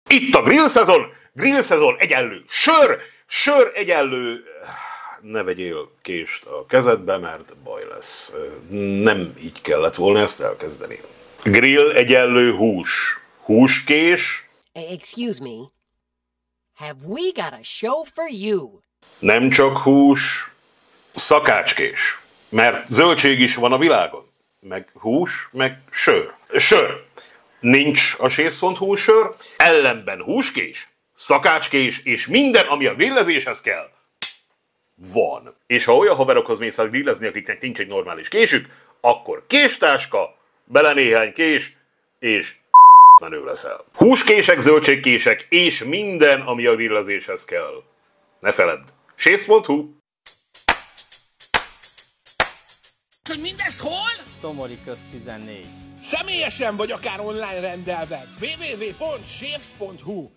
Itt a grill szezon egyenlő sör egyenlő... Ne vegyél kést a kezedbe, mert baj lesz. Nem így kellett volna ezt elkezdeni. Grill egyenlő húskés. Excuse me. Have we got a show for you? Nem csak hús, szakácskés. Mert zöldség is van a világon. Meg hús, meg sör. Nincs a sész.hu sör, ellenben húskés, szakácskés és minden, ami a grillezéshez kell, van. És ha olyan haverokhoz mész el grillezni, akiknek nincs egy normális késük, akkor késtáska, bele néhány kés, és menő leszel. Húskések, zöldségkések és minden, ami a grillezéshez kell. Ne feledd. sész.hu. Hogy mindezt hol? Tomori köz 14. Személyesen vagy akár online rendelve. www.séfs.hu